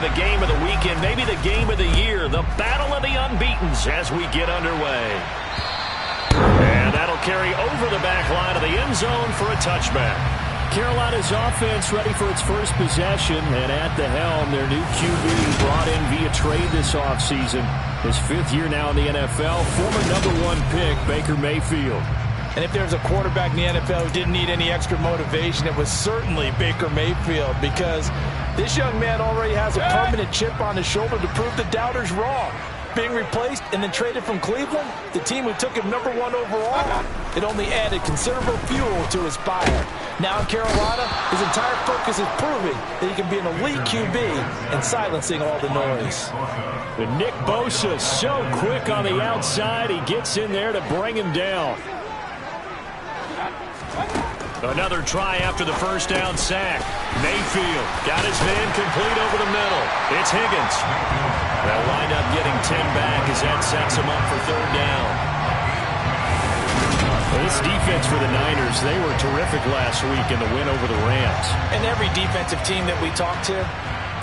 the game of the weekend, maybe the game of the year, the battle of the unbeatens as we get underway. And that'll carry over the back line of the end zone for a touchback. Carolina's offense ready for its first possession, and at the helm, their new QB brought in via trade this offseason. His 5th year now in the NFL, former #1 pick, Baker Mayfield. And if there's a quarterback in the NFL who didn't need any extra motivation, it was certainly Baker Mayfield, because this young man already has a permanent chip on his shoulder to prove the doubters wrong. Being replaced and then traded from Cleveland, the team who took him #1 overall, it only added considerable fuel to his fire. Now in Carolina, his entire focus is proving that he can be an elite QB and silencing all the noise. But Nick Bosa so quick on the outside, he gets in there to bring him down. Another try after the first down sack. Mayfield got his man complete over the middle. It's Higgins. They'll wind up getting 10 back as that sets him up for 3rd down. Well, this defense for the Niners, they were terrific last week in the win over the Rams. And every defensive team that we talk to,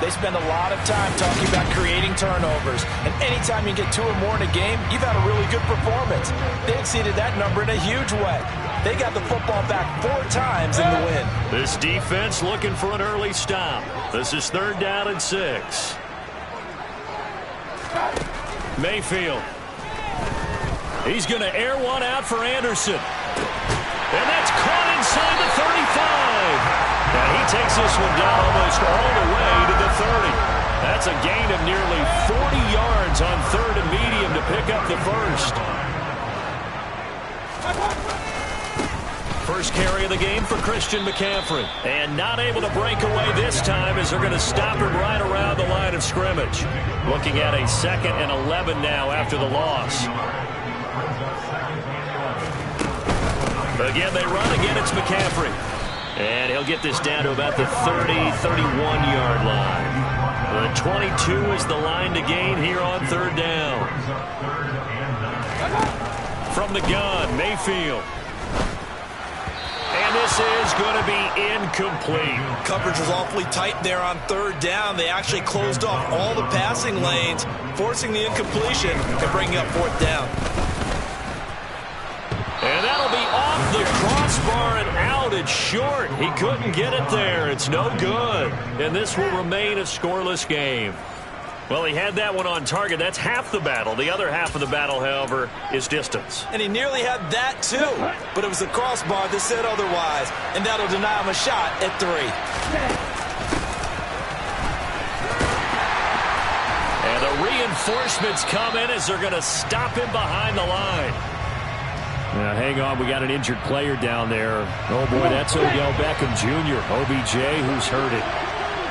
they spend a lot of time talking about creating turnovers. And anytime you get 2 or more in a game, you've had a really good performance. They exceeded that number in a huge way. They got the football back 4 times in the win. This defense looking for an early stop. This is 3rd down and 6. Mayfield. He's going to air one out for Anderson. And that's caught inside the 35. And he takes this one down almost all the way to the 30. That's a gain of nearly 40 yards on 3rd and medium to pick up the first. First carry of the game for Christian McCaffrey. And not able to break away this time as they're going to stop him right around the line of scrimmage. Looking at a 2nd and 11 now after the loss. Again, they run. Again, it's McCaffrey. And he'll get this down to about the 30, 31-yard line. The 22 is the line to gain here on 3rd down. From the gun, Mayfield. And this is going to be incomplete. Coverage was awfully tight there on 3rd down. They actually closed off all the passing lanes, forcing the incompletion and bringing up 4th down. And that'll be off the crossbar and out. It's short. He couldn't get it there. It's no good. And this will remain a scoreless game. Well, he had that one on target. That's half the battle. The other half of the battle, however, is distance. And he nearly had that, too. But it was the crossbar that said otherwise. And that'll deny him a shot at 3. And the reinforcements come in as they're going to stop him behind the line. Now, hang on. We got an injured player down there. Oh, boy, that's Odell Beckham Jr., OBJ, who's hurt it.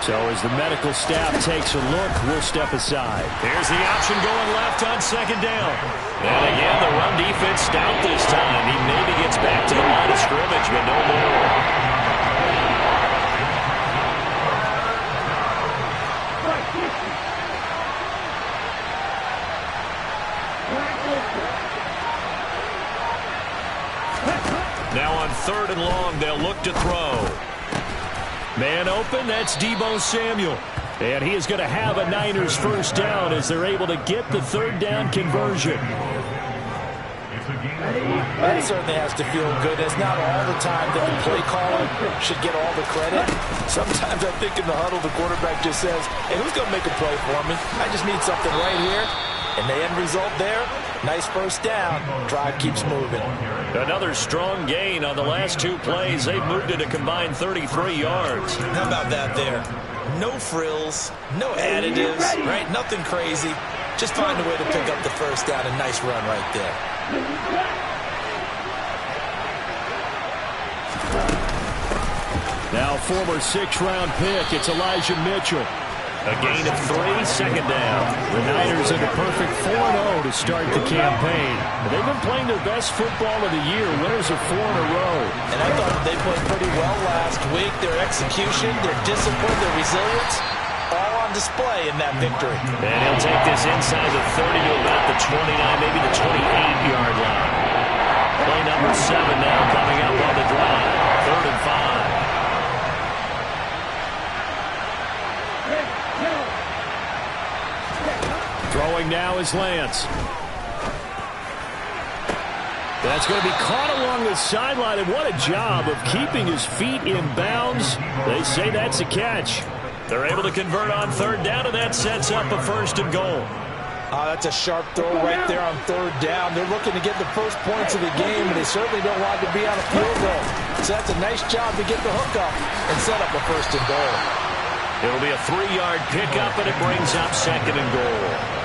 So as the medical staff takes a look, we'll step aside. Here's the option going left on 2nd down. And again, the run defense stout this time. He maybe gets back to the line of scrimmage, but no more. Now on 3rd and long, they'll look to throw. Man open, that's Deebo Samuel. And he is going to have a Niners first down as they're able to get the 3rd down conversion. That certainly has to feel good. It's not all the time that the play caller should get all the credit. Sometimes I think in the huddle, the quarterback just says, hey, who's going to make a play for me? I just need something right here. And the end result there, nice first down. Drive keeps moving. Another strong gain on the last 2 plays. They've moved it a combined 33 yards. How about that there? No frills, no additives, right? Nothing crazy. Just find a way to pick up the first down. A nice run right there. Now former 6th-round pick, it's Elijah Mitchell. A gain of 3, 2nd down. The Niners in a perfect 4-0 to start the campaign. They've been playing their best football of the year, winners of 4 in a row. And I thought they played pretty well last week. Their execution, their discipline, their resilience, all on display in that victory. And he'll take this inside the 30 to about the 29, maybe the 28-yard line. Play number 7 now coming up on the drive. 3rd and 5. Now is Lance. That's going to be caught along the sideline, and what a job of keeping his feet in bounds. They say that's a catch. They're able to convert on third down, and that sets up a 1st and goal. That's a sharp throw right there on third down. They're looking to get the first points of the game, and they certainly don't want to be on a field goal. So that's a nice job to get the hook up and set up a 1st and goal. It'll be a 3-yard pickup, and it brings up 2nd and goal.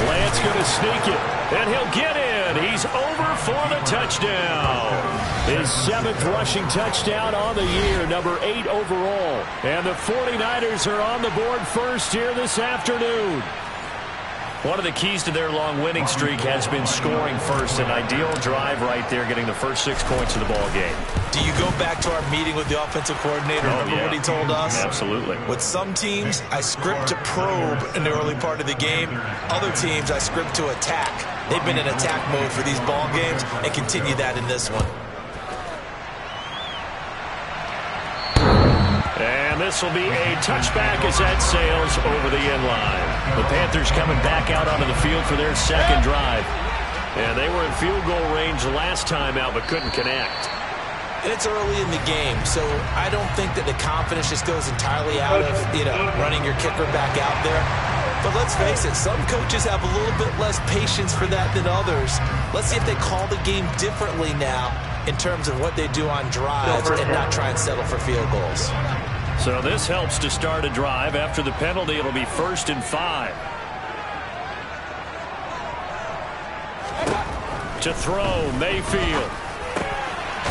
Lance going to sneak it, and he'll get in. He's over for the touchdown. His 7th rushing touchdown on the year, number 8 overall. And the 49ers are on the board first here this afternoon. One of the keys to their long winning streak has been scoring first. An ideal drive right there, getting the first 6 points of the ball game. Do you go back to our meeting with the offensive coordinator? Remember what he told us? Absolutely. With some teams, I script to probe in the early part of the game. Other teams, I script to attack. They've been in attack mode for these ball games and continue that in this one. And this will be a touchback as that sails over the end line. The Panthers coming back out onto the field for their 2nd drive. And they were in field goal range last time out but couldn't connect. And it's early in the game, so I don't think that the confidence just goes entirely out of, running your kicker back out there. But let's face it, some coaches have a little bit less patience for that than others. Let's see if they call the game differently now in terms of what they do on drives and not try and settle for field goals. So this helps to start a drive. After the penalty, it'll be 1st and 5. To throw, Mayfield.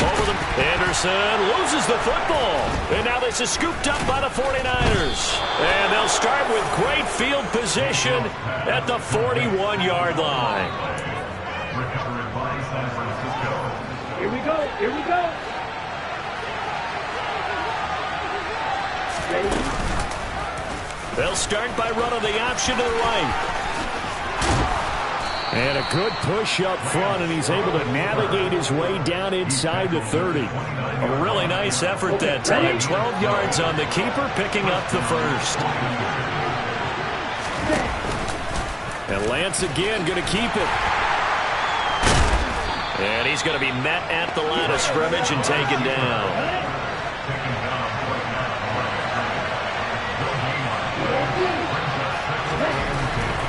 Over the Anderson loses the football. And now this is scooped up by the 49ers. And they'll start with great field position at the 41-yard line. Here we go. Here we go. They'll start by running the option to the right. And a good push up front, and he's able to navigate his way down inside the 30. A really nice effort that time. 12 yards on the keeper, picking up the 1st. And Lance again going to keep it. And he's going to be met at the line of scrimmage and taken down.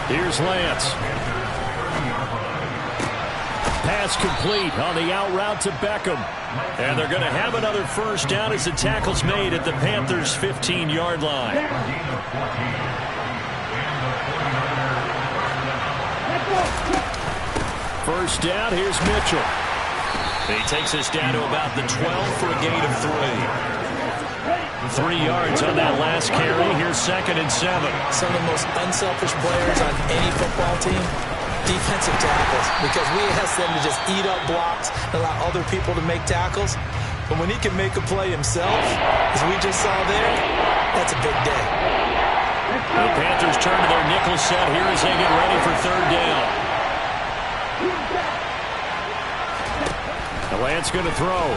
Here's Lance. Pass complete on the out route to Beckham. And they're going to have another 1st down as the tackle's made at the Panthers' 15-yard line. First down, here's Mitchell. He takes us down to about the 12 for a gain of 3. 3 yards on that last carry. Here's 2nd and 7. Some of the most unselfish players on any football team, defensive tackles, because we ask them to just eat up blocks and allow other people to make tackles. But when he can make a play himself, as we just saw there, that's a big day. The Panthers turn to their nickel set here as they get ready for 3rd down. The Lance going to throw.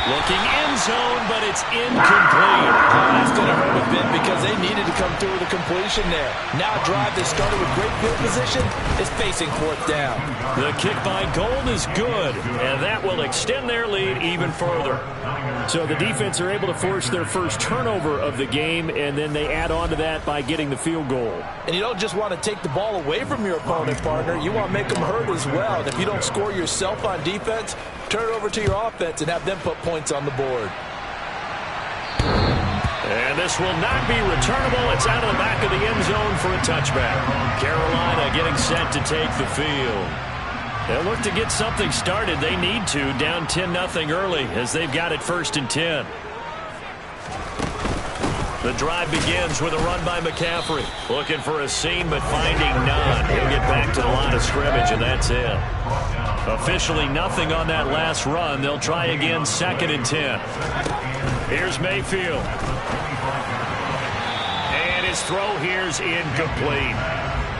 Looking end zone, but it's incomplete. That's going to hurt a bit because they needed to come through with a completion there. Now a drive that started with great field position is facing 4th down. The kick by Gold is good, and that will extend their lead even further. So the defense are able to force their first turnover of the game, and then they add on to that by getting the field goal. And you don't just want to take the ball away from your opponent, partner. You want to make them hurt as well. And if you don't score yourself on defense, turn it over to your offense and have them put points on the board. And this will not be returnable. It's out of the back of the end zone for a touchback. Carolina getting set to take the field. They'll look to get something started. They need to, down 10-0 early as they've got it 1st and 10. The drive begins with a run by McCaffrey. Looking for a seam, but finding none. He'll get back to the line of scrimmage, and that's it. Officially nothing on that last run. They'll try again 2nd and 10. Here's Mayfield. And his throw here's incomplete.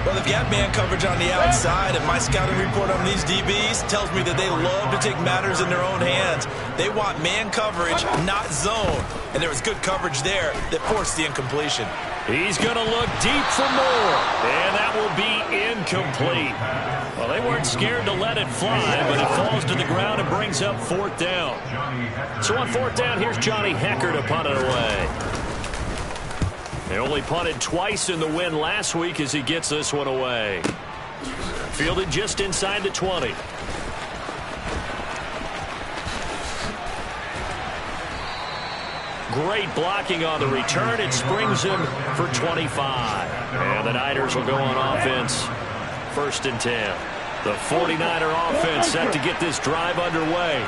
Well, they've got man coverage on the outside, and my scouting report on these DBs tells me that they love to take matters in their own hands. They want man coverage, not zone. And there was good coverage there that forced the incompletion. He's going to look deep for more, and that will be incomplete. Well, they weren't scared to let it fly, but it falls to the ground and brings up 4th down. So on 4th down, here's Johnny Hecker to punt it away. They only punted twice in the win last week as he gets this one away. Fielded just inside the 20. Great blocking on the return. It springs him for 25. And the Niners will go on offense. 1st and 10. The 49er offense set to get this drive underway.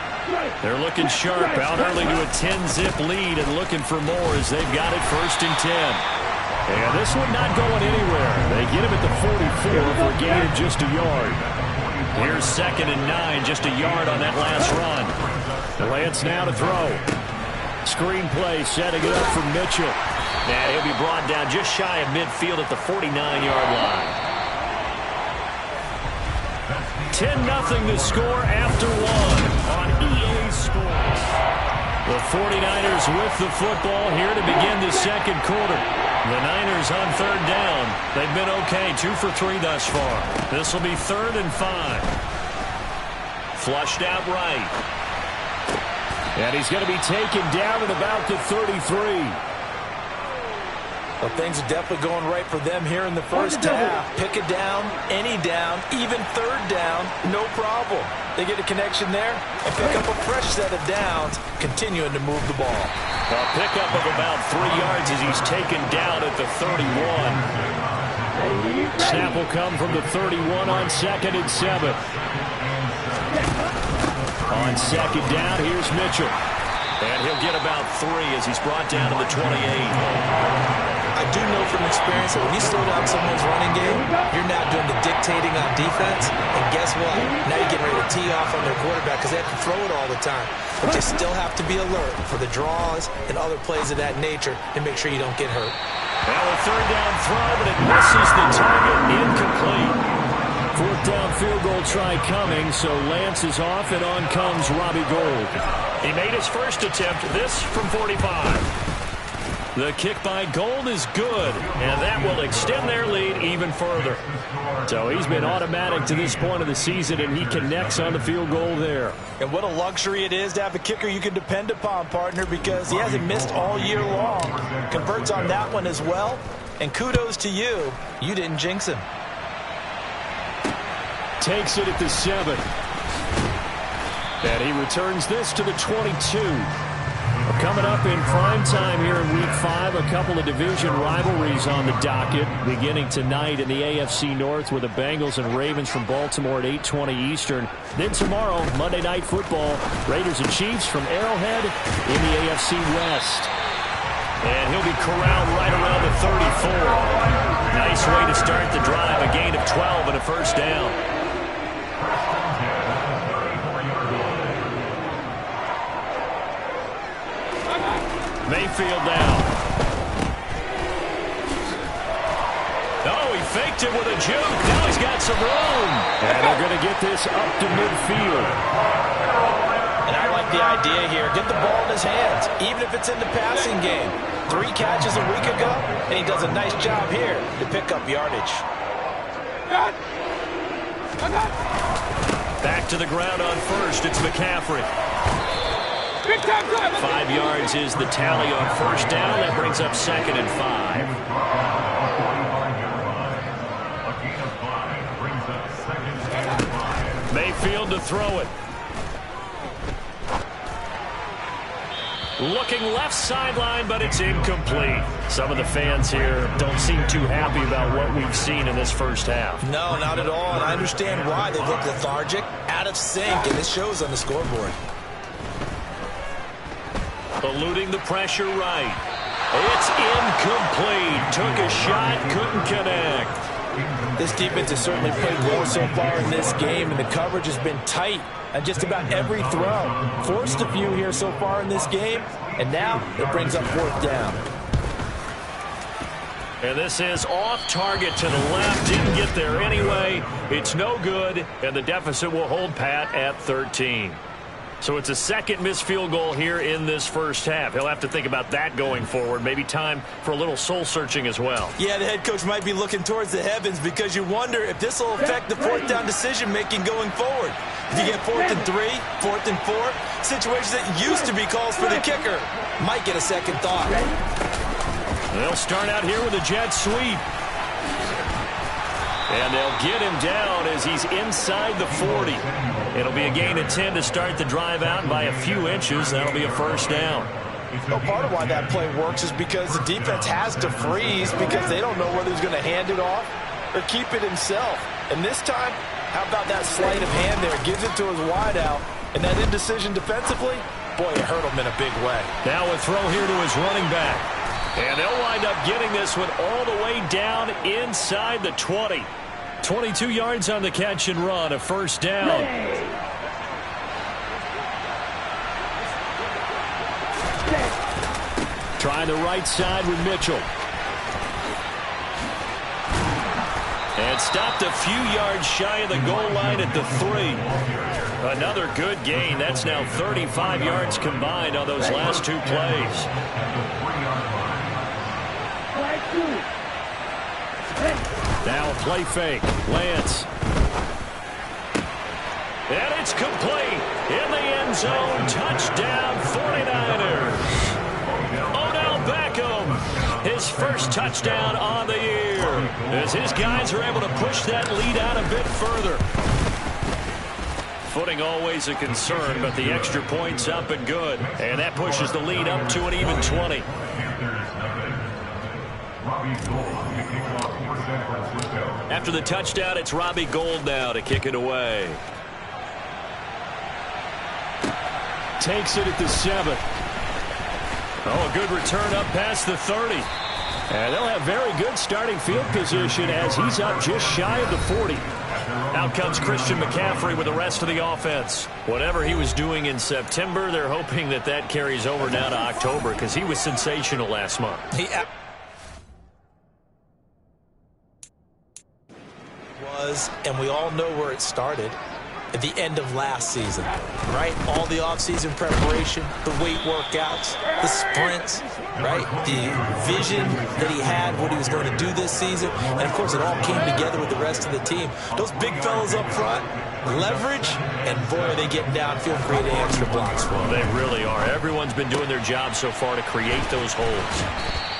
They're looking sharp, out early to a 10-zip lead and looking for more as they've got it 1st and 10. And this one not going anywhere. They get him at the 44 for a gain of just a yard. Here's 2nd and 9, just a yard on that last run. Lance now to throw. Screen play, setting it up for Mitchell. And he'll be brought down just shy of midfield at the 49-yard line. 10-0 to score after 1 on EA Sports. The 49ers with the football here to begin the 2nd quarter. The Niners on 3rd down. They've been okay, 2 for 3 thus far. This will be 3rd and 5. Flushed out right. And he's going to be taken down at about the 33. Well, things are definitely going right for them here in the first half. Pick it down, any down, even 3rd down, no problem. They get a connection there and pick up a fresh set of downs, continuing to move the ball. A pickup of about 3 yards as he's taken down at the 31. Snap will come from the 31 on 2nd and 7. On 2nd down, here's Mitchell. And he'll get about 3 as he's brought down to the 28. I do know from experience that when you slow down someone's running game, you're now doing the dictating on defense. And guess what? Now you're getting ready to tee off on their quarterback because they have to throw it all the time. But you still have to be alert for the draws and other plays of that nature and make sure you don't get hurt. Well, a 3rd down throw, but it misses the target. Incomplete. 4th down field goal try coming, so Lance is off, and on comes Robbie Gould. He made his first attempt, this from 45. The kick by Gould is good, and that will extend their lead even further. So he's been automatic to this point of the season, and he connects on the field goal there. And what a luxury it is to have a kicker you can depend upon, partner, because he hasn't missed all year long. Converts on that one as well, and kudos to you. You didn't jinx him. Takes it at the 7. And he returns this to the 22. Coming up in prime time here in Week 5, a couple of division rivalries on the docket, beginning tonight in the AFC North with the Bengals and Ravens from Baltimore at 8:20 Eastern. Then tomorrow, Monday Night Football, Raiders and Chiefs from Arrowhead in the AFC West. And he'll be corralled right around the 34. Nice way to start the drive, a gain of 12 and a 1st down. Mayfield down. Oh, he faked it with a juke. Now he's got some room. And they're going to get this up to midfield. And I like the idea here. Get the ball in his hands, even if it's in the passing game. 3 catches a week ago, and he does a nice job here to pick up yardage. Back to the ground on 1st. It's McCaffrey. 5 yards is the tally on 1st down. That brings up 2nd and 5. Mayfield to throw it. Looking left sideline, but it's incomplete. Some of the fans here don't seem too happy about what we've seen in this first half. No, not at all, and I understand why. They look lethargic, out of sync, and it shows on the scoreboard. Eluding the pressure right. It's incomplete. Took a shot, couldn't connect. This defense has certainly played well so far in this game, and the coverage has been tight on just about every throw. Forced a few here so far in this game, and now it brings up 4th down. And this is off target to the left. Didn't get there anyway. It's no good, and the deficit will hold pat at 13. So it's a second missed field goal here in this first half. He'll have to think about that going forward. Maybe time for a little soul-searching as well. Yeah, the head coach might be looking towards the heavens because you wonder if this will affect the fourth down decision-making going forward. If you get 4th and 3, 4th and 4, situations that used to be calls for the kicker might get a second thought. They'll start out here with a jet sweep. And they'll get him down as he's inside the 40. It'll be a gain of 10 to start the drive out by a few inches. That'll be a first down. Well, part of why that play works is because the defense has to freeze because they don't know whether he's going to hand it off or keep it himself. And this time, how about that sleight of hand there? Gives it to his wideout. And that indecision defensively, boy, it hurt him in a big way. Now a throw here to his running back. And they'll wind up getting this one all the way down inside the 20. 22 yards on the catch and run, a first down. Trying the right side with Mitchell. And stopped a few yards shy of the goal line at the 3. Another good gain. That's now 35 yards combined on those last two plays. Now a play fake. Lance. And it's complete. In the end zone. Touchdown 49ers. Odell Beckham. His first touchdown on the year. As his guys are able to push that lead out a bit further. Footing always a concern, but the extra point's up and good. And that pushes the lead up to an even 20. After the touchdown, it's Robbie Gould now to kick it away. Takes it at the 7. Oh, a good return up past the 30. And they'll have very good starting field position as he's up just shy of the 40. Out comes Christian McCaffrey with the rest of the offense. Whatever he was doing in September, they're hoping that that carries over now to October because he was sensational last month. And we all know where it started at the end of last season, right? All the offseason preparation, the weight workouts, the sprints, right? The vision that he had, what he was going to do this season. And, of course, it all came together with the rest of the team. Those big fellas up front, leverage, and, boy, are they getting downfield, creating extra blocks for them. They really are. Everyone's been doing their job so far to create those holes.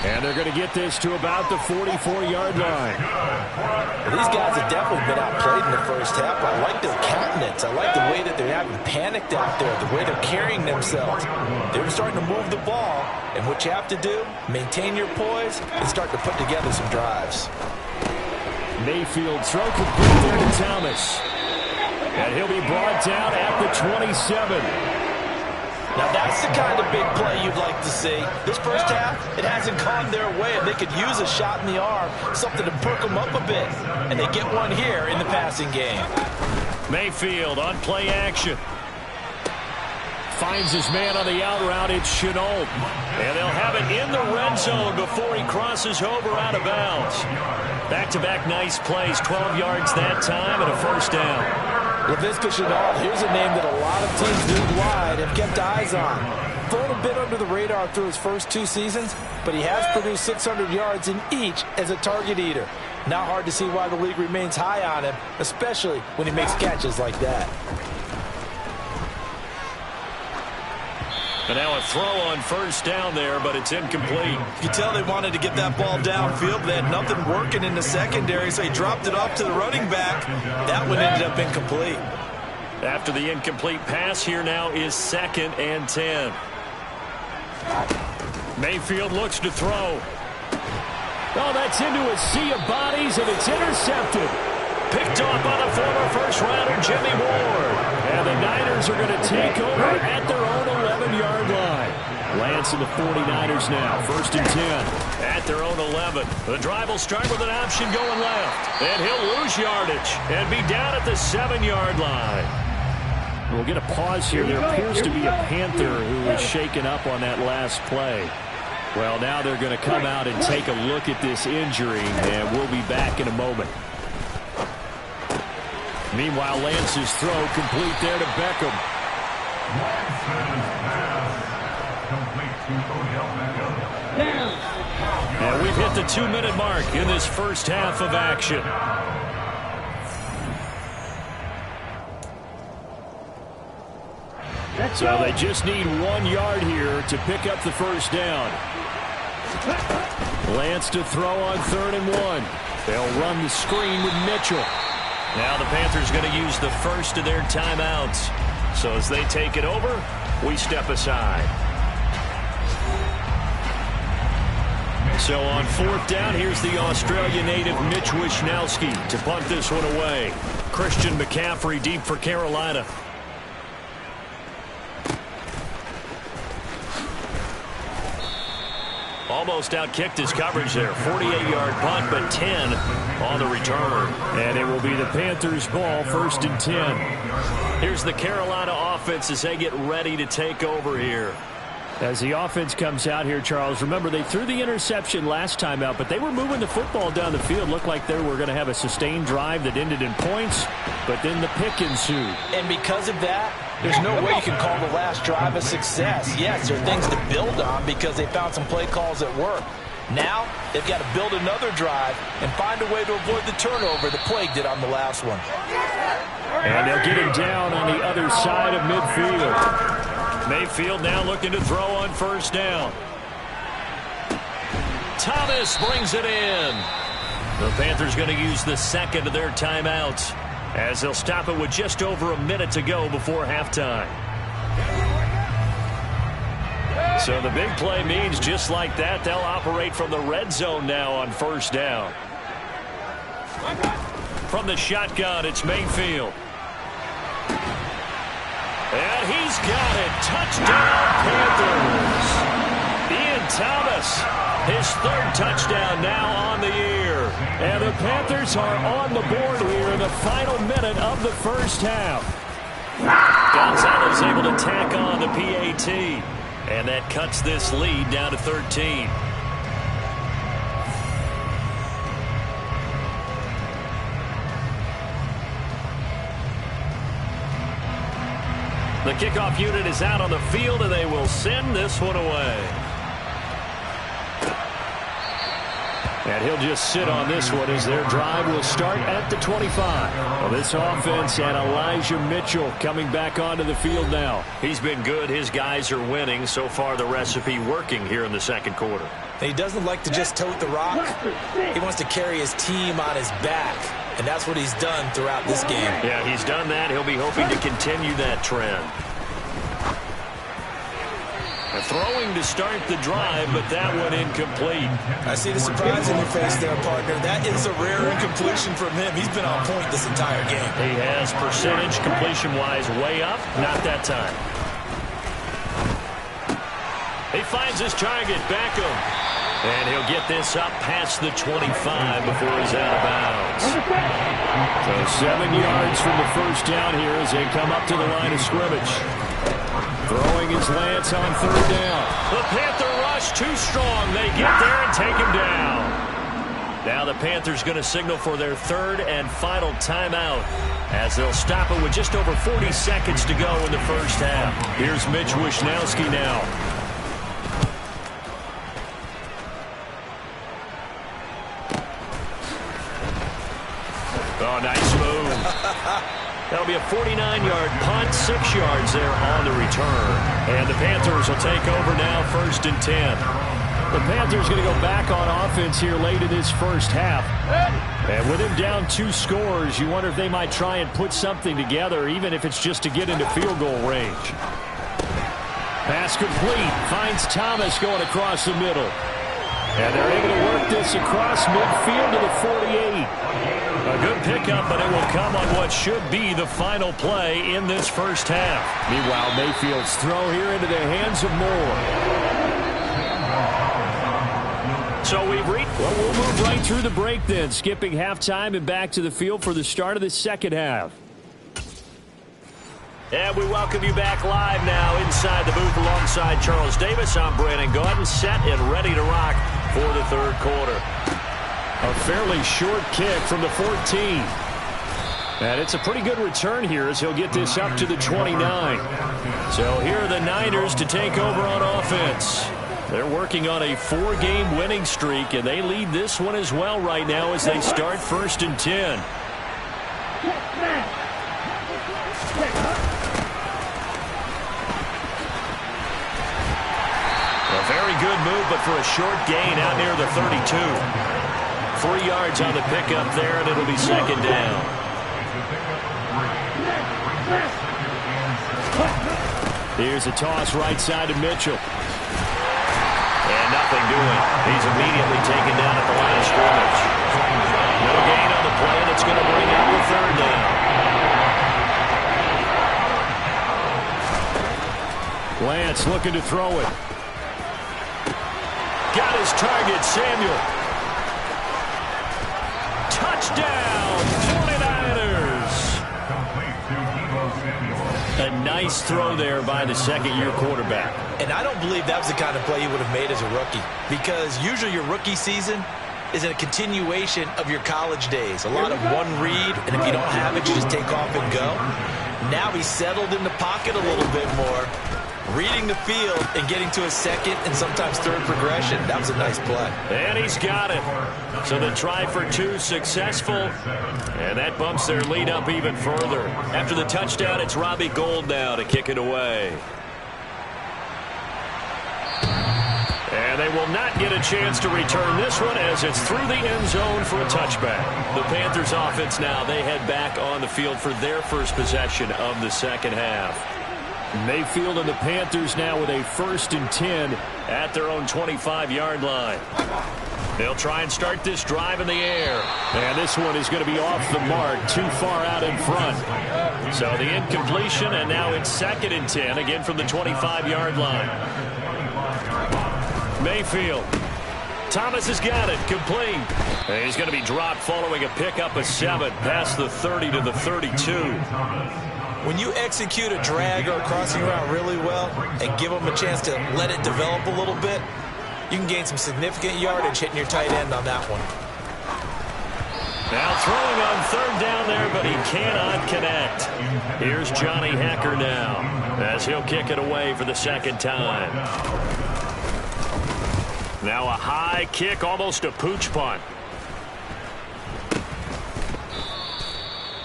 And they're going to get this to about the 44-yard line. Well, these guys have definitely been outplayed in the first half. I like their countenance. I like the way that they're having panicked out there, the way they're carrying themselves. They're starting to move the ball. And what you have to do, maintain your poise and start to put together some drives. Mayfield throw complete there to Thomas. And he'll be brought down at the 27. Now, that's the kind of big play you'd like to see. This first half, it hasn't gone their way, and they could use a shot in the arm, something to perk them up a bit. And they get one here in the passing game. Mayfield on play action. Finds his man on the out route. It's Chenault. And they'll have it in the red zone before he crosses over out of bounds. Back-to-back nice plays, 12 yards that time and a first down. Laviska Shenault, here's a name that a lot of teams league wide have kept eyes on. Thrown a bit under the radar through his first 2 seasons, but he has produced 600 yards in each as a target eater. Not hard to see why the league remains high on him, especially when he makes catches like that. And now a throw on first down there, but it's incomplete. You can tell they wanted to get that ball downfield. They had nothing working in the secondary, so he dropped it off to the running back. That one ended up incomplete. After the incomplete pass, here now is 2nd and 10. Mayfield looks to throw. Oh, that's into a sea of bodies, and it's intercepted. Picked off by the former first-rounder Jimmy Ward. And the Niners are going to take over at their own 11-yard line. Lance and the 49ers now, 1st and 10. At their own 11. The drive will start with an option going left. And he'll lose yardage and be down at the 7-yard line. We'll get a pause here. There appears to be a Panther who was shaken up on that last play. Well, now they're going to come out and take a look at this injury, and we'll be back in a moment. Meanwhile, Lance's throw complete there to Beckham. And we've hit the 2-minute mark in this first half of action. So they just need 1 yard here to pick up the first down. Lance to throw on 3rd and 1. They'll run the screen with Mitchell. Now the Panthers going to use the first of their timeouts. So as they take it over, we step aside. So on 4th down, here's the Australia native Mitch Wishnowsky to punt this one away. Christian McCaffrey deep for Carolina. Almost outkicked his coverage there. 48-yard punt, but 10 on the return. And it will be the Panthers' ball, 1st and 10. Here's the Carolina offense as they get ready to take over here. As the offense comes out here, Charles, remember they threw the interception last time out, but they were moving the football down the field. Looked like they were going to have a sustained drive that ended in points, but then the pick ensued. And because of that, there's no way you can call the last drive a success. Yes, there are things to build on because they found some play calls that work. Now, they've got to build another drive and find a way to avoid the turnover the Plague did on the last one. And they'll get him down on the other side of midfield. Mayfield now looking to throw on 1st down. Thomas brings it in. The Panthers going to use the 2nd of their timeouts as they'll stop it with just over a minute to go before halftime. So the big play means just like that, they'll operate from the red zone now on 1st down. From the shotgun, it's Mayfield. And he's got it. Touchdown, Panthers. Ian Thomas, his 3rd touchdown now on the year. And the Panthers are on the board here in the final minute of the first half. Gonzalez able to tack on the PAT. And that cuts this lead down to 13. The kickoff unit is out on the field, and they will send this one away. And he'll just sit on this one as their drive will start at the 25. Well, this offense and Elijah Mitchell coming back onto the field now. He's been good. His guys are winning. So far, the recipe working here in the 2nd quarter. He doesn't like to just tote the rock. He wants to carry his team on his back, and that's what he's done throughout this game. Yeah, he's done that. He'll be hoping to continue that trend. Throwing to start the drive, but that one incomplete. I see the surprise in your face there, partner. That is a rare incompletion from him. He's been on point this entire game. He has percentage completion-wise way up. Not that time. He finds his target, Beckham. And he'll get this up past the 25 before he's out of bounds. So 7 yards from the first down here as they come up to the line of scrimmage. Throwing his Lance on 3rd down. The Panther rush too strong. They get there and take him down. Now the Panthers going to signal for their 3rd and final timeout as they'll stop it with just over 40 seconds to go in the first half. Here's Mitch Wishnowsky now. Oh, nice move. That'll be a 49-yard punt, 6 yards there on the return. And the Panthers will take over now, 1st and 10. The Panthers going to go back on offense here late in this first half. And with him down 2 scores, you wonder if they might try and put something together, even if it's just to get into field goal range. Pass complete. Finds Thomas going across the middle. And they're able to work this across midfield to the 48. A good pickup, but it will come on what should be the final play in this first half. Meanwhile, Mayfield's throw here into the hands of Moore. So we've reached... Well, we'll move right through the break then, skipping halftime and back to the field for the start of the second half. And we welcome you back live now inside the booth alongside Charles Davis. I'm Brandon Gaudin, set and ready to rock for the third quarter. A fairly short kick from the 14. And it's a pretty good return here as he'll get this up to the 29. So here are the Niners to take over on offense. They're working on a 4-game winning streak, and they lead this one as well right now as they start 1st and 10. A very good move, but for a short gain out near the 32. 3 yards on the pickup there, and it'll be 2nd down. Here's a toss right side to Mitchell. And nothing doing. He's immediately taken down at the line of scrimmage. No gain on the play, and it's going to bring out the 3rd down. Lance looking to throw it. Got his target, Samuel. Touchdown, 49ers. A nice throw there by the second-year quarterback. And I don't believe that was the kind of play he would have made as a rookie, because usually your rookie season is a continuation of your college days. A lot of one read, and if you don't have it, you just take off and go. Now he's settled in the pocket a little bit more, reading the field and getting to a second and sometimes third progression. That was a nice play. And he's got it. So the try for 2 successful, and that bumps their lead up even further. After the touchdown, it's Robbie Gould now to kick it away. And they will not get a chance to return this one as it's through the end zone for a touchback. The Panthers offense now, they head back on the field for their first possession of the second half. Mayfield and the Panthers now with a 1st and 10 at their own 25-yard line. They'll try and start this drive in the air. And this one is going to be off the mark, too far out in front. So the incompletion, and now it's 2nd and 10, again from the 25-yard line. Mayfield. Thomas has got it, complete. And he's going to be dropped following a pickup of 7 past the 30 to the 32. When you execute a drag or a crossing route really well and give them a chance to let it develop a little bit, you can gain some significant yardage hitting your tight end on that one. Now throwing on 3rd down there, but he cannot connect. Here's Johnny Hecker now as he'll kick it away for the 2nd time. Now a high kick, almost a pooch punt.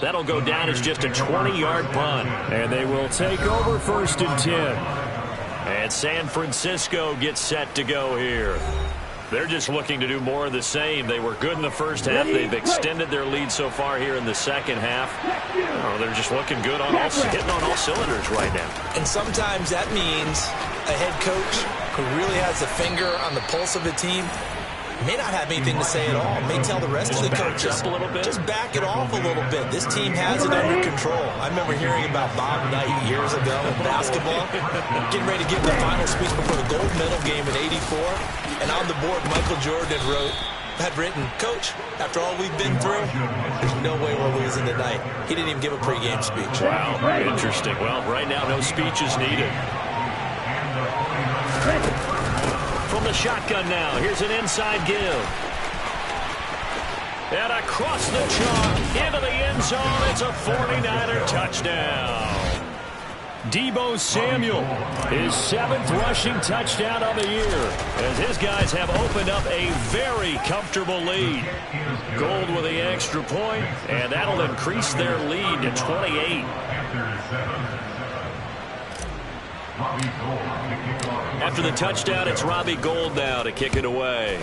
That'll go down as just a 20-yard punt. And they will take over 1st and 10. And San Francisco gets set to go here. They're just looking to do more of the same. They were good in the first half. They've extended their lead so far here in the second half. Oh, they're just looking good on hitting on all cylinders right now. And sometimes that means a head coach who really has a finger on the pulse of the team may not have anything to say at all. May tell the rest of the coaches, just back it off a little bit. This team has it under control. I remember hearing about Bob Knight years ago in basketball, getting ready to give the final speech before the gold medal game in '84. And on the board, Michael Jordan had written, "Coach, after all we've been through, there's no way we're losing tonight." He didn't even give a pregame speech. Wow, interesting. Well, right now, no speech is needed. From the shotgun now, here's an inside give. And across the chalk, into the end zone, it's a 49er touchdown. Deebo Samuel, his 7th rushing touchdown of the year, as his guys have opened up a very comfortable lead. Gould with the extra point, and that'll increase their lead to 28. After the touchdown, it's Robbie Gould now to kick it away.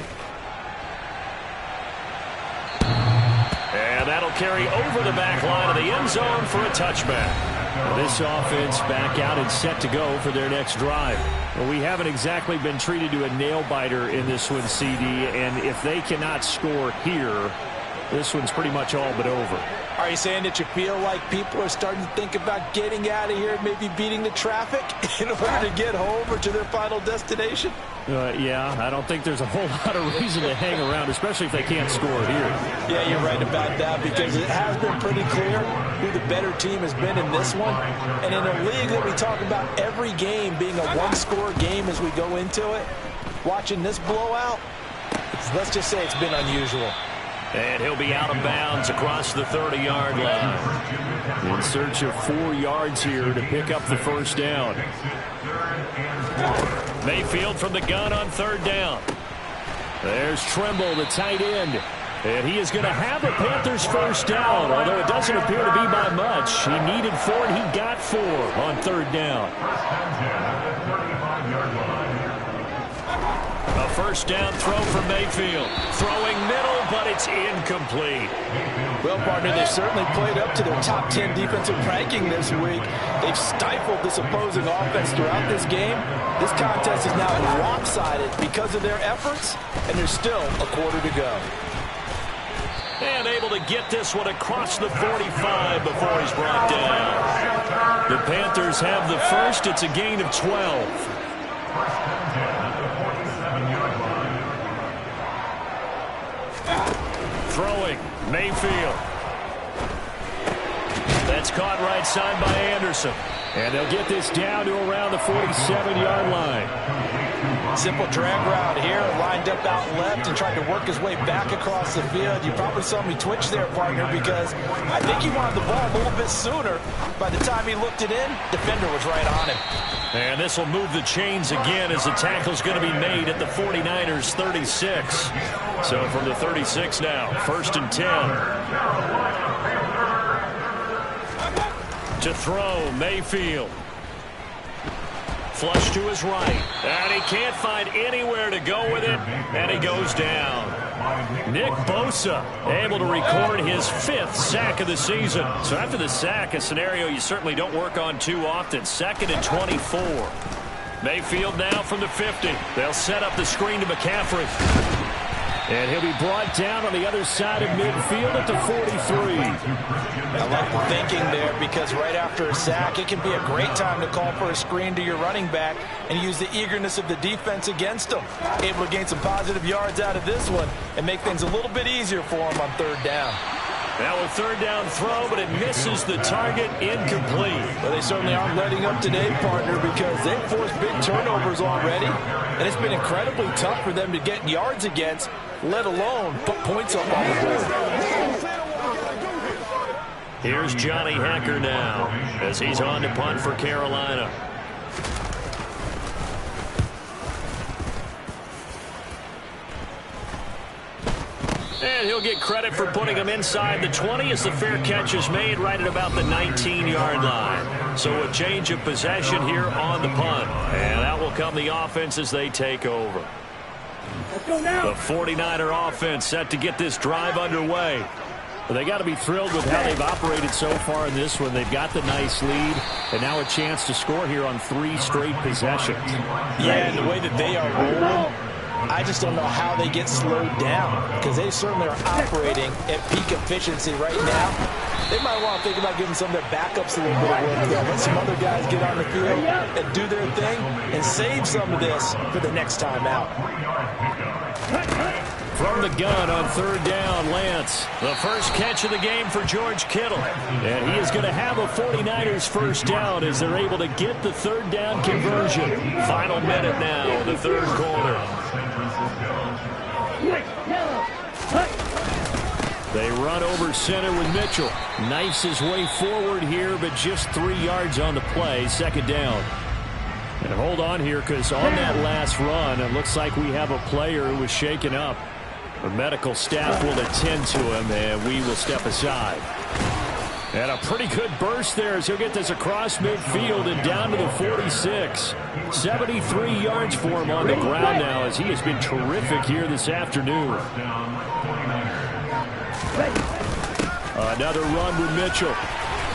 And that'll carry over the back line of the end zone for a touchback. This offense back out and set to go for their next drive. Well, we haven't exactly been treated to a nail-biter in this one, CD, and if they cannot score here, this one's pretty much all but over. Are you saying that you feel like people are starting to think about getting out of here and maybe beating the traffic in order to get home or to their final destination? Yeah, I don't think there's a whole lot of reason to hang around, especially if they can't score here. Yeah, you're right about that, because it has been pretty clear who the better team has been in this one. And in a league that we talk about every game being a one-score game as we go into it, watching this blowout, let's just say it's been unusual. And he'll be out of bounds across the 30-yard line. In search of 4 yards here to pick up the first down. Mayfield from the gun on 3rd down. There's Trimble, the tight end. And he is going to have a Panthers first down, although it doesn't appear to be by much. He needed 4, and he got 4 on 3rd down. A first down throw for Mayfield. Throwing middle, but it's incomplete. Well, partner, they've certainly played up to their top 10 defensive ranking this week. They've stifled this opposing offense throughout this game. This contest is now lopsided because of their efforts, and there's still a quarter to go. And able to get this one across the 45 before he's brought down. The Panthers have the first. It's a gain of 12. Throwing, Mayfield. That's caught right side by Anderson. And they'll get this down to around the 47-yard line. Simple drag route here, lined up out left and tried to work his way back across the field. You probably saw me twitch there, partner, because I think he wanted the ball a little bit sooner. By the time he looked it in, defender was right on him. And this will move the chains again as the tackle's going to be made at the 49ers 36. So from the 36 now, 1st and 10. To throw, Mayfield. Flush to his right. And he can't find anywhere to go with it. And he goes down. Nick Bosa able to record his 5th sack of the season. So after the sack, a scenario you certainly don't work on too often. 2nd and 24. Mayfield now from the 50. They'll set up the screen to McCaffrey. And he'll be brought down on the other side of midfield at the 43. I like the thinking there, because right after a sack, it can be a great time to call for a screen to your running back and use the eagerness of the defense against him. Able to gain some positive yards out of this one and make things a little bit easier for him on 3rd down. Now a 3rd down throw, but it misses the target, incomplete. Well, they certainly aren't letting up today, partner, because they've forced big turnovers already, and it's been incredibly tough for them to get yards against, let alone put points up on the board. Here's Johnny Hacker now as he's on to punt for Carolina. And he'll get credit for putting him inside the 20 as the fair catch is made right at about the 19-yard line. So a change of possession here on the punt. And that will come the offense as they take over. The 49er offense set to get this drive underway. But they got to be thrilled with how they've operated so far in this one. They've got the nice lead, and now a chance to score here on 3 straight possessions. Yeah, and the way that they are rolling, I just don't know how they get slowed down, because they certainly are operating at peak efficiency right now. They might want to think about giving some of their backups a little bit of work there. Let some other guys get on the field and do their thing and save some of this for the next time out. From the gun on 3rd down, Lance. The first catch of the game for George Kittle. And he is going to have a 49ers first down as they're able to get the 3rd down conversion. Final minute now, the 3rd quarter. They run over center with Mitchell. Knifes his way forward here, but just 3 yards on the play. 2nd down. And hold on here, because on that last run, it looks like we have a player who was shaken up. The medical staff will attend to him, and we will step aside. And a pretty good burst there as he'll get this across midfield and down to the 46. 73 yards for him on the ground now, as he has been terrific here this afternoon. Another run with Mitchell.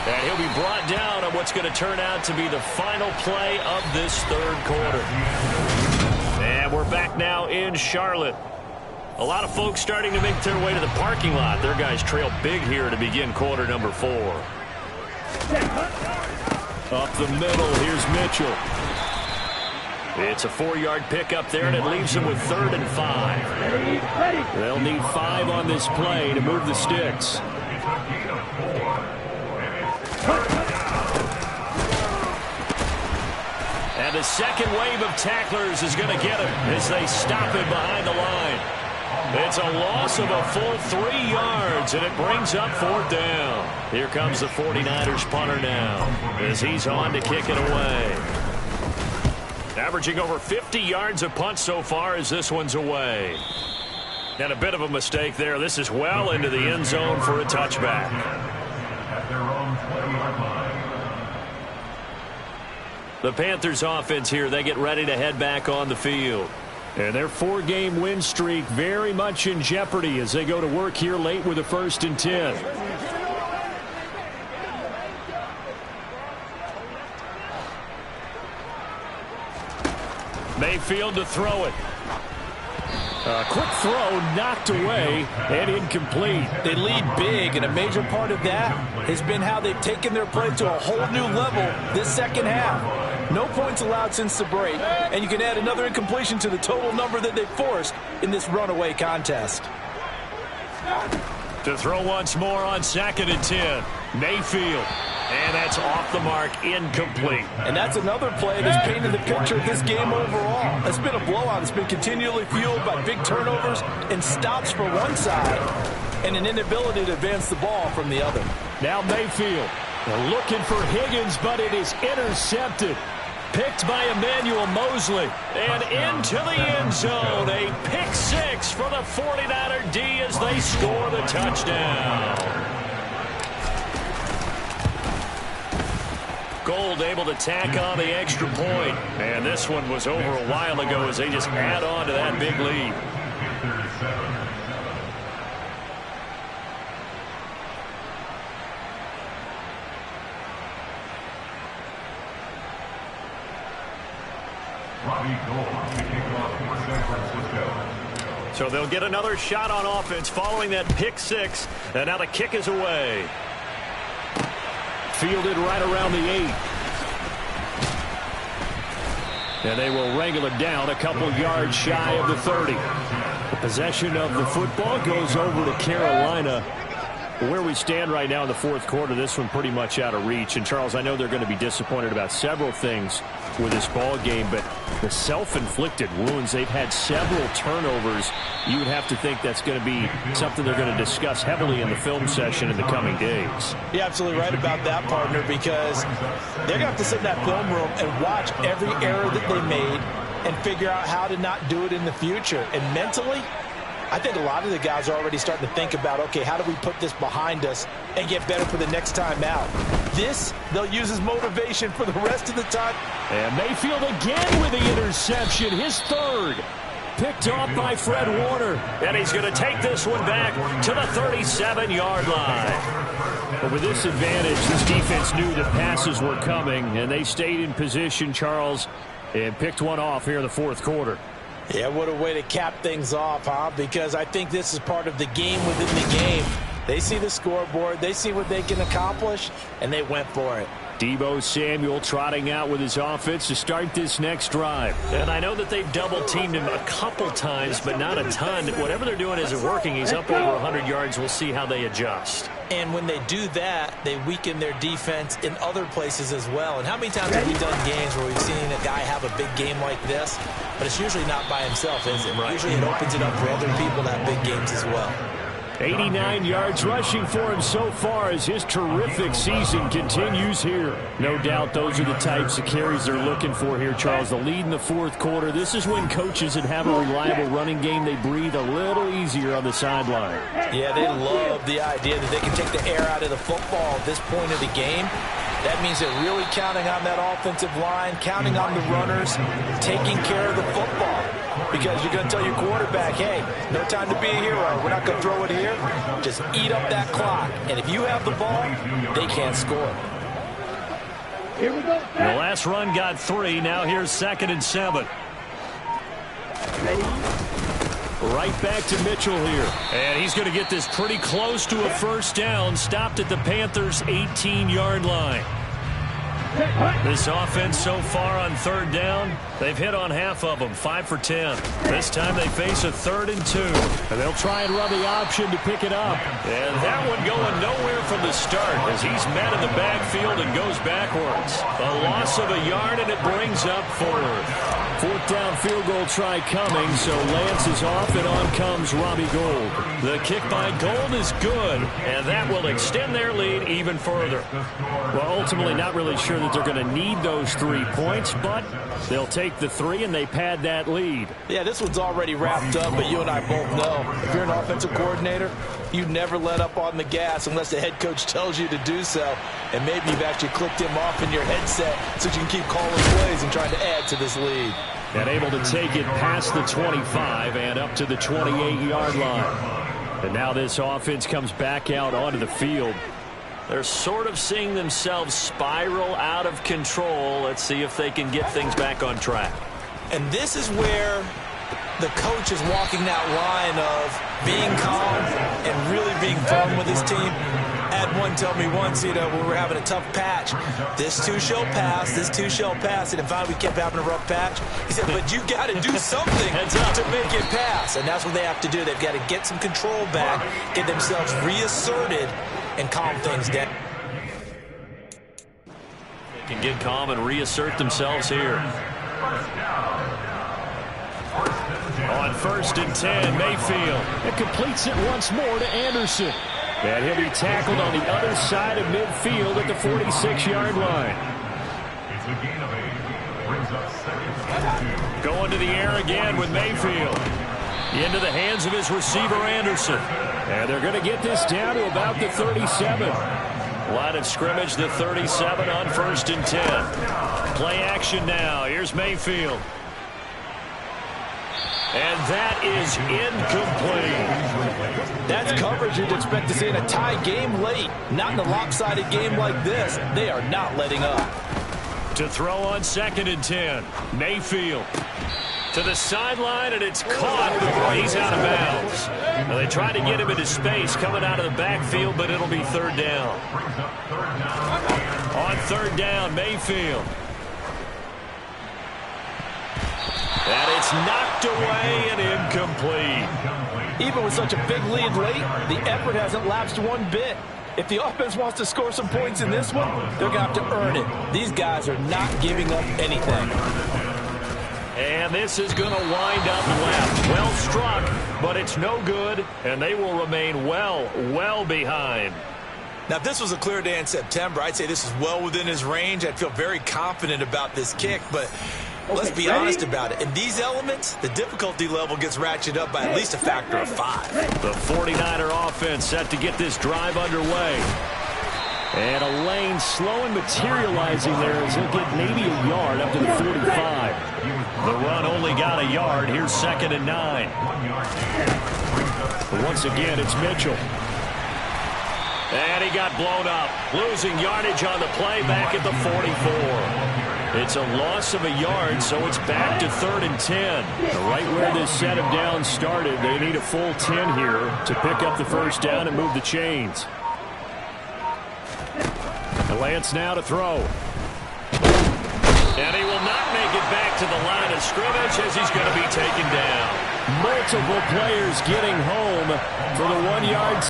And he'll be brought down on what's going to turn out to be the final play of this 3rd quarter. And we're back now in Charlotte. A lot of folks starting to make their way to the parking lot. Their guys trail big here to begin quarter number 4. Up the middle, here's Mitchell. It's a 4-yard pickup there, and it leaves them with 3rd and 5. They'll need 5 on this play to move the sticks. And the second wave of tacklers is going to get him as they stop him behind the line. It's a loss of a full 3 yards, and it brings up 4th down. Here comes the 49ers punter now as he's on to kick it away. Averaging over 50 yards a punt so far as this one's away. And a bit of a mistake there. This is well into the end zone for a touchback. The Panthers offense here, they get ready to head back on the field. And their 4-game win streak very much in jeopardy as they go to work here late with a 1st and 10. Mayfield to throw it. A quick throw knocked away and incomplete. They lead big, and a major part of that has been how they've taken their play to a whole new level this second half. No points allowed since the break, and you can add another incompletion to the total number that they forced in this runaway contest. To throw once more on 2nd and 10. Mayfield. And that's off the mark, incomplete. And that's another play that's painted the picture of this game overall. It's been a blowout. It's been continually fueled by big turnovers and stops for one side and an inability to advance the ball from the other. Now Mayfield looking for Higgins, but it is intercepted. Picked by Emmanuel Mosley. And into the end zone. A pick 6 for the 49er D as they score the touchdown. Gold able to tack on the extra point. And this one was over a while ago as they just add on to that big lead. So they'll get another shot on offense following that pick 6. And now the kick is away. Fielded right around the 8. And they will wrangle it down a couple yards shy of the 30. The possession of the football goes over to Carolina. Where we stand right now in the 4th quarter, this one pretty much out of reach. And, Charles, I know they're going to be disappointed about several things with this ball game, but the self-inflicted wounds, they've had several turnovers. You would have to think that's going to be something they're going to discuss heavily in the film session in the coming days. You're absolutely right about that, partner, because they're going to have to sit in that film room and watch every error that they made and figure out how to not do it in the future. And mentally, I think a lot of the guys are already starting to think about, okay, how do we put this behind us and get better for the next time out? This, they'll use as motivation for the rest of the time. And Mayfield again with the interception, his 3rd. Picked off by Fred Warner. And he's going to take this one back to the 37-yard line. But with this advantage, this defense knew that passes were coming, and they stayed in position, Charles, and picked one off here in the 4th quarter. Yeah, what a way to cap things off, huh? Because I think this is part of the game within the game. They see the scoreboard, they see what they can accomplish, and they went for it. Deebo Samuel trotting out with his offense to start this next drive. And I know that they've double-teamed him a couple times, but not a ton. Whatever they're doing isn't working. He's up over 100 yards. We'll see how they adjust. And when they do that, they weaken their defense in other places as well. And how many times have we done games where we've seen a guy have a big game like this? But it's usually not by himself, is it? Right. Usually it opens it up for other people to have big games as well. 89 yards rushing for him so far as his terrific season continues here. No doubt those are the types of carries they're looking for here, Charles. The lead in the 4th quarter. This is when coaches that have a reliable running game, they breathe a little easier on the sideline. Yeah, they love the idea that they can take the air out of the football at this point of the game. That means they're really counting on that offensive line, counting on the runners, taking care of the football. Because you're going to tell your quarterback, hey, no time to be a hero. We're not going to throw it here. Just eat up that clock. And if you have the ball, they can't score. Here we go. The last run got 3. Now here's 2nd and 7. Ready? Right back to Mitchell here. And he's going to get this pretty close to a first down, stopped at the Panthers' 18-yard line. This offense so far on third down, they've hit on half of them, 5 for 10. This time they face a 3rd and 2. And they'll try and run the option to pick it up. And that one going nowhere from the start as he's met in the backfield and goes backwards. A loss of a yard, and it brings up 4th. 4th down field goal try coming, so Lance is off, and on comes Robbie Gould. The kick by Gould is good, and that will extend their lead even further. Well, ultimately not really sure that they're going to need those 3 points, but they'll take the 3 and they pad that lead. Yeah, this one's already wrapped up, but you and I both know if you're an offensive coordinator, you never let up on the gas unless the head coach tells you to do so. And maybe you've actually clicked him off in your headset so you can keep calling plays and trying to add to this lead. And able to take it past the 25 and up to the 28-yard line. And now this offense comes back out onto the field. They're sort of seeing themselves spiral out of control. Let's see if they can get things back on track. And this is where the coach is walking that line of being calm and really being firm with his team. I had one tell me once, when we were having a tough patch, this too shall pass, this too shall pass. And finally we kept having a rough patch. He said, but you got to do something to make it pass. And that's what they have to do. They've got to get some control back, get themselves reasserted, and calm things down. They can get calm and reassert themselves here. On 1st and 10, Mayfield. It completes it once more to Anderson. And he'll be tackled on the other side of midfield at the 46-yard line. Going to the air again with Mayfield. Into the hands of his receiver, Anderson. And they're going to get this down to about the 37. Line of scrimmage, the 37 on 1st and 10. Play action now. Here's Mayfield. And that is incomplete. That's coverage you'd expect to see in a tie game late. Not in a lopsided game like this. They are not letting up. To throw on 2nd and 10. Mayfield to the sideline, and it's caught before he's out of bounds. Now they try to get him into space coming out of the backfield, but it'll be 3rd down. On 3rd down, Mayfield. And it's knocked away and incomplete. Even with such a big lead late, the effort hasn't lapsed one bit. If the offense wants to score some points in this one, they're going to have to earn it. These guys are not giving up anything. And this is going to wind up left. Well struck, but it's no good, and they will remain well behind. Now, if this was a clear day in September, I'd say this is well within his range. I'd feel very confident about this kick, but let's be honest about it. In these elements, the difficulty level gets ratcheted up by at least a factor of 5. The 49er offense set to get this drive underway. And a lane slow and materializing there as he'll get maybe a yard up to the 45. The run only got a yard. Here's 2nd and 9. But once again, it's Mitchell. And he got blown up. Losing yardage on the play back at the 44. It's a loss of a yard, so it's back to 3rd and 10. Right where this set of downs started, they need a full 10 here to pick up the first down and move the chains. And Lance now to throw. And he will not make it back to the line of scrimmage as he's going to be taken down. Multiple players getting home for the 1-yard